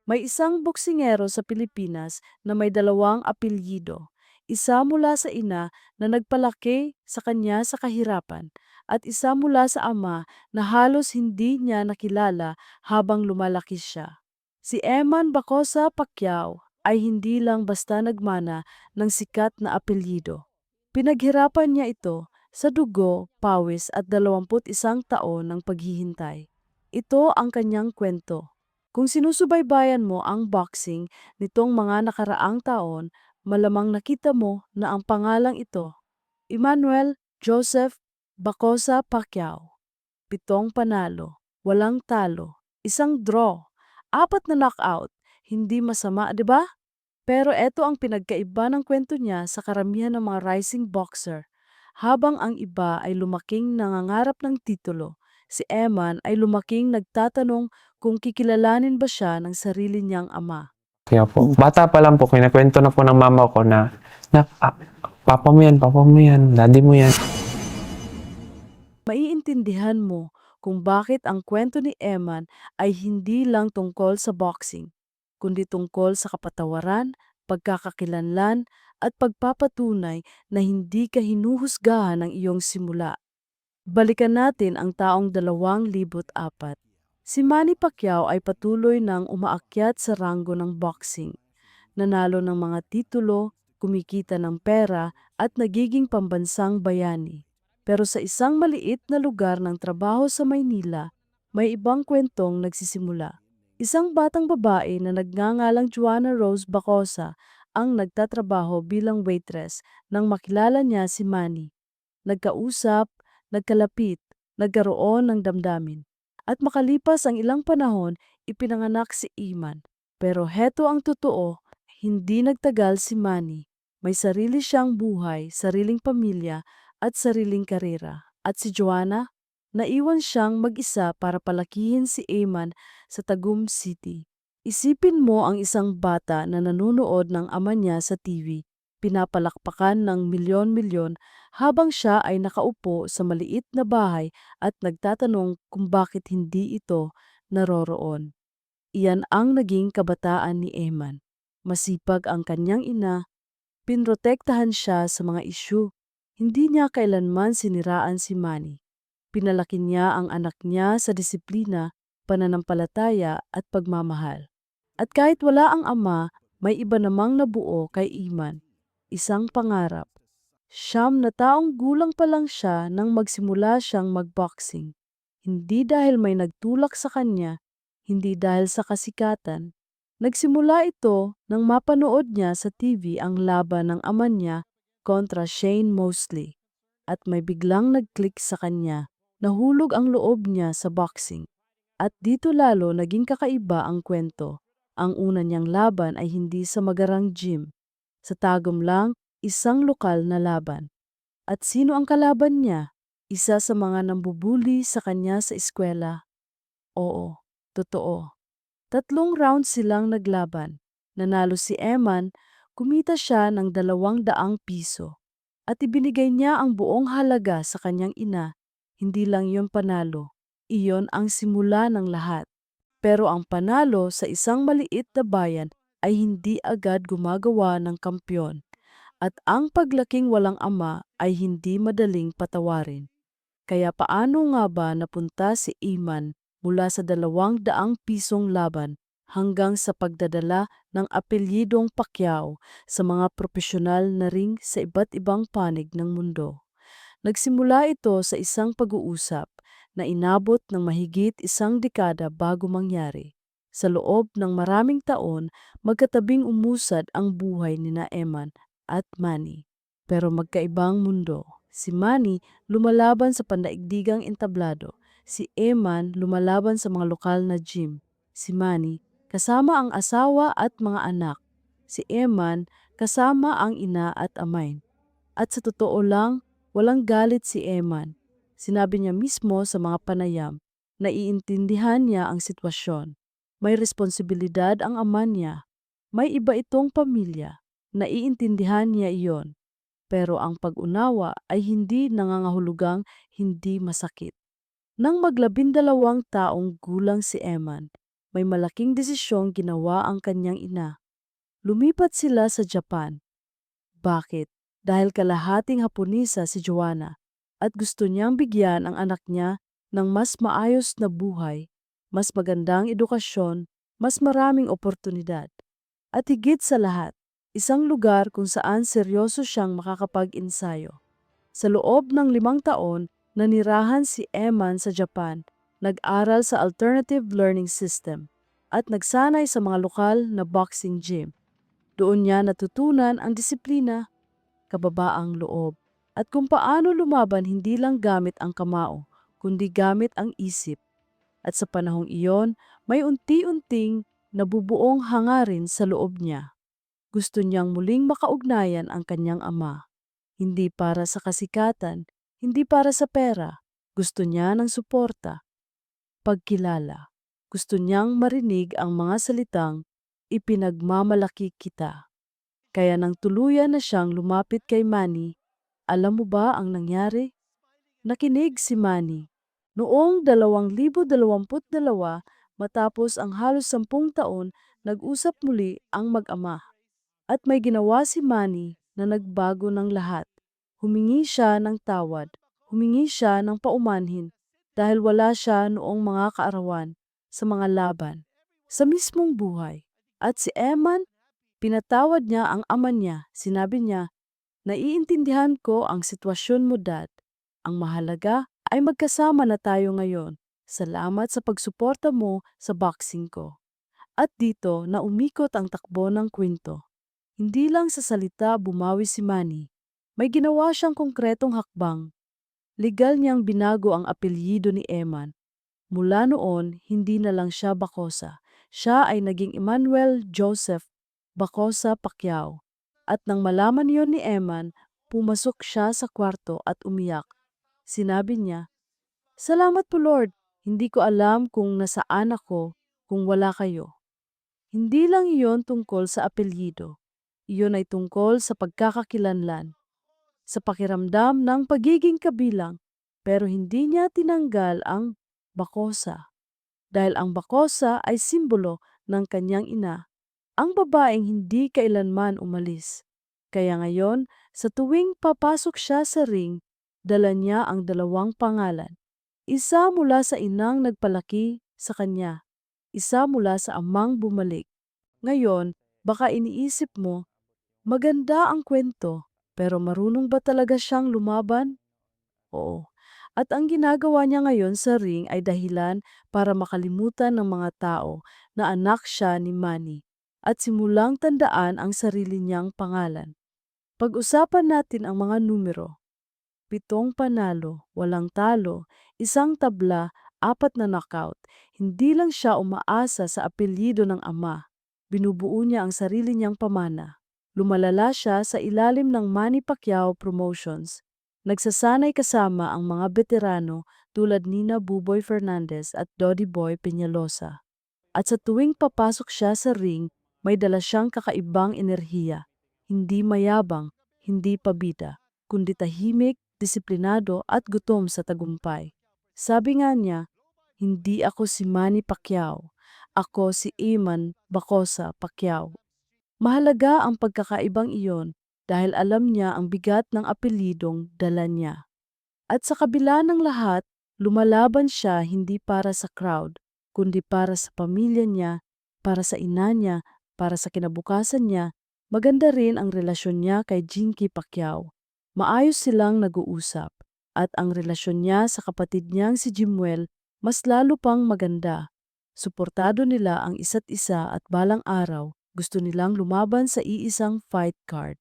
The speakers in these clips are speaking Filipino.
May isang boksingero sa Pilipinas na may dalawang apelyido. Isa mula sa ina na nagpalaki sa kanya sa kahirapan at isa mula sa ama na halos hindi niya nakilala habang lumalaki siya. Si Eman Bacosa Pacquiao ay hindi lang basta nagmana ng sikat na apelyido. Pinaghirapan niya ito sa dugo, pawis at 21 taon ng paghihintay. Ito ang kanyang kwento. Kung sinusubaybayan mo ang boxing nitong mga nakaraang taon, malamang nakita mo na ang pangalang ito, Emmanuel Joseph Bacosa Pacquiao. 7 panalo, walang talo, isang draw, 4 na knockout. Hindi masama, di ba? Pero eto ang pinagkaiba ng kwento niya sa karamihan ng mga rising boxer. Habang ang iba ay lumaking nangangarap ng titulo, si Eman ay lumaking nagtatanong kung kikilalanin ba siya ng sarili niyang ama. Kaya po, bata pa lang po, kinakwento na po ng mama ko na papa mo yan, daddy mo yan. Maiintindihan mo kung bakit ang kwento ni Eman ay hindi lang tungkol sa boxing, kundi tungkol sa kapatawaran, pagkakakilanlan, at pagpapatunay na hindi ka hinuhusgahan ng iyong simula. Balikan natin ang taong 2004. Si Manny Pacquiao ay patuloy ng umaakyat sa ranggo ng boxing. Nanalo ng mga titulo, kumikita ng pera at nagiging pambansang bayani. Pero sa isang maliit na lugar ng trabaho sa Maynila, may ibang kwentong nagsisimula. Isang batang babae na nagngangalang Juana Rose Bacosa ang nagtatrabaho bilang waitress nang makilala niya si Manny. Nagkausap, nagkalapit, nagkaroon ng damdamin. At makalipas ang ilang panahon, ipinanganak si Iman. Pero heto ang totoo, hindi nagtagal si Manny. May sarili siyang buhay, sariling pamilya, at sariling karera. At si Joanna, naiwan siyang mag-isa para palakihin si Iman sa Tagum City. Isipin mo ang isang bata na nanunood ng ama niya sa TV, pinapalakpakan ng milyon-milyon habang siya ay nakaupo sa maliit na bahay at nagtatanong kung bakit hindi ito naroroon. Iyan ang naging kabataan ni Eman. Masipag ang kanyang ina, pinrotektahan siya sa mga isyu. Hindi niya kailanman siniraan si Manny. Pinalaki niya ang anak niya sa disiplina, pananampalataya at pagmamahal. At kahit wala ang ama, may iba namang nabuo kay Iman. Isang pangarap. 9 na taong gulang pa lang siya nang magsimula siyang magboxing. Hindi dahil may nagtulak sa kanya, hindi dahil sa kasikatan. Nagsimula ito nang mapanood niya sa TV ang laban ng ama niya kontra Shane Mosley. At may biglang nag-click sa kanya, nahulog ang loob niya sa boxing. At dito lalo naging kakaiba ang kwento. Ang una niyang laban ay hindi sa magarang gym. Sa Tagum lang, isang lokal na laban. At sino ang kalaban niya? Isa sa mga nambubuli sa kanya sa eskwela. Oo, totoo. 3 rounds silang naglaban. Nanalo si Eman, kumita siya ng 200 piso. At ibinigay niya ang buong halaga sa kanyang ina. Hindi lang yon panalo. Iyon ang simula ng lahat. Pero ang panalo sa isang maliit na bayan ay hindi agad gumagawa ng kampyon. At ang paglaking walang ama ay hindi madaling patawarin. Kaya paano nga ba napunta si Iman mula sa 200 pisong laban hanggang sa pagdadala ng apelyidong Pacquiao sa mga profesional na ring sa iba't ibang panig ng mundo? Nagsimula ito sa isang pag-uusap na inabot ng mahigit 1 dekada bago mangyari. Sa loob ng maraming taon, magkatabing umusad ang buhay ni na Eman at Manny. Pero magkaibang mundo. Si Manny lumalaban sa pandaigdigang entablado. Si Eman lumalaban sa mga lokal na gym. Si Manny kasama ang asawa at mga anak. Si Eman kasama ang ina at amay. At sa totoo lang, walang galit si Eman. Sinabi niya mismo sa mga panayam, naiintindihan niya ang sitwasyon. May responsibilidad ang ama niya. May iba itong pamilya. Naiintindihan niya iyon. Pero ang pag-unawa ay hindi nangangahulugang hindi masakit. Nang 12 taong gulang si Eman, may malaking desisyong ginawa ang kanyang ina. Lumipat sila sa Japan. Bakit? Dahil kalahating Haponesa si Joanna at gusto niyang bigyan ang anak niya ng mas maayos na buhay, mas magandang edukasyon, mas maraming oportunidad. At higit sa lahat, isang lugar kung saan seryoso siyang makakapag-ensayo. Sa loob ng 5 taon, nanirahan si Eman sa Japan, nag-aral sa alternative learning system, at nagsanay sa mga lokal na boxing gym. Doon niya natutunan ang disiplina, kababaang loob, at kung paano lumaban hindi lang gamit ang kamao, kundi gamit ang isip. At sa panahong iyon, may unti-unting nabubuong hangarin sa loob niya. Gusto niyang muling makaugnayan ang kanyang ama. Hindi para sa kasikatan, hindi para sa pera. Gusto niya ng suporta, pagkilala. Gusto niyang marinig ang mga salitang, "Ipinagmamalaki kita." Kaya nang tuluyan na siyang lumapit kay Manny, alam mo ba ang nangyari? Nakinig si Manny. Noong 2022, matapos ang halos 10 taon, nag-usap muli ang mag-ama. At may ginawa si Manny na nagbago ng lahat. Humingi siya ng tawad, humingi siya ng paumanhin dahil wala siya noong mga kaarawan sa mga laban, sa mismong buhay. At si Eman, pinatawad niya ang ama niya. Sinabi niya, "Naiintindihan ko ang sitwasyon mo, Dad. Ang mahalaga ay magkasama na tayo ngayon. Salamat sa pagsuporta mo sa boxing ko." At dito na umikot ang takbo ng kwento. Hindi lang sa salita bumawi si Manny. May ginawa siyang konkretong hakbang. Legal niyang binago ang apelyido ni Eman. Mula noon, hindi na lang siya Bacosa. Siya ay naging Emmanuel Joseph Bacosa Pacquiao. At nang malaman yon ni Eman, pumasok siya sa kwarto at umiyak. Sinabi niya, "Salamat po Lord, hindi ko alam kung nasaan ako kung wala kayo." Hindi lang iyon tungkol sa apelyido. Iyon ay tungkol sa pagkakakilanlan, sa pakiramdam ng pagiging kabilang, pero hindi niya tinanggal ang Bacosa. Dahil ang Bacosa ay simbolo ng kanyang ina, ang babaeng hindi kailanman umalis. Kaya ngayon, sa tuwing papasok siya sa ring, dala niya ang 2 pangalan. Isa mula sa inang nagpalaki sa kanya, isa mula sa amang bumalik. Ngayon, baka iniisip mo, maganda ang kwento, pero marunong ba talaga siyang lumaban? Oo. At ang ginagawa niya ngayon sa ring ay dahilan para makalimutan ng mga tao na anak siya ni Manny at simulang tandaan ang sarili niyang pangalan. Pag-usapan natin ang mga numero. 7 panalo, 8 talo, 1 tabla, 4 na knockout. Hindi lang siya umaasa sa apelyido ng ama. Binubuo niya ang sarili niyang pamana. Lumalala siya sa ilalim ng Manny Pacquiao Promotions. Nagsasanay kasama ang mga veterano tulad nina Buboy Fernandez at Doddy Boy Peñalosa. At sa tuwing papasok siya sa ring, may dala siyang kakaibang enerhiya. Hindi mayabang, hindi pabida, kundi tahimik, disiplinado at gutom sa tagumpay. Sabi nga niya, "Hindi ako si Manny Pacquiao. Ako si Eman Bacosa Pacquiao." Mahalaga ang pagkakaibang iyon dahil alam niya ang bigat ng apelidong dala niya. At sa kabila ng lahat, lumalaban siya hindi para sa crowd, kundi para sa pamilya niya, para sa ina niya, para sa kinabukasan niya. Maganda rin ang relasyon niya kay Jinky Pacquiao. Maayos silang nag-uusap. At ang relasyon niya sa kapatid niyang si Jimuel mas lalo pang maganda. Suportado nila ang isa't isa at balang araw gusto nilang lumaban sa iisang fight card.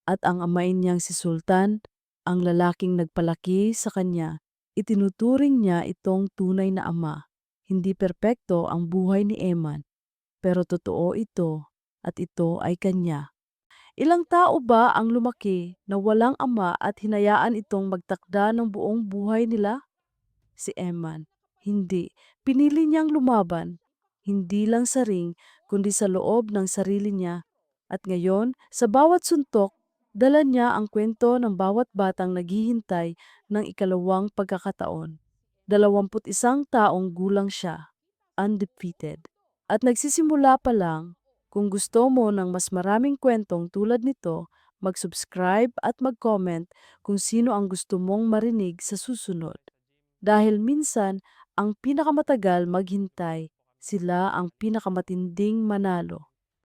At ang amain niyang si Sultan, ang lalaking nagpalaki sa kanya, itinuturing niya itong tunay na ama. Hindi perpekto ang buhay ni Eman, pero totoo ito at ito ay kanya. Ilang tao ba ang lumaki na walang ama at hinayaan itong magtakda ng buong buhay nila? Si Eman, hindi. Pinili niyang lumaban, hindi lang sa ring, kundi sa loob ng sarili niya. At ngayon, sa bawat suntok, dala niya ang kwento ng bawat batang naghihintay ng ikalawang pagkakataon. 21 taong gulang siya, undefeated. At nagsisimula pa lang, kung gusto mo ng mas maraming kwentong tulad nito, mag-subscribe at mag-comment kung sino ang gusto mong marinig sa susunod. Dahil minsan, ang pinakamatagal maghintay, sila ang pinakamatinding manalo.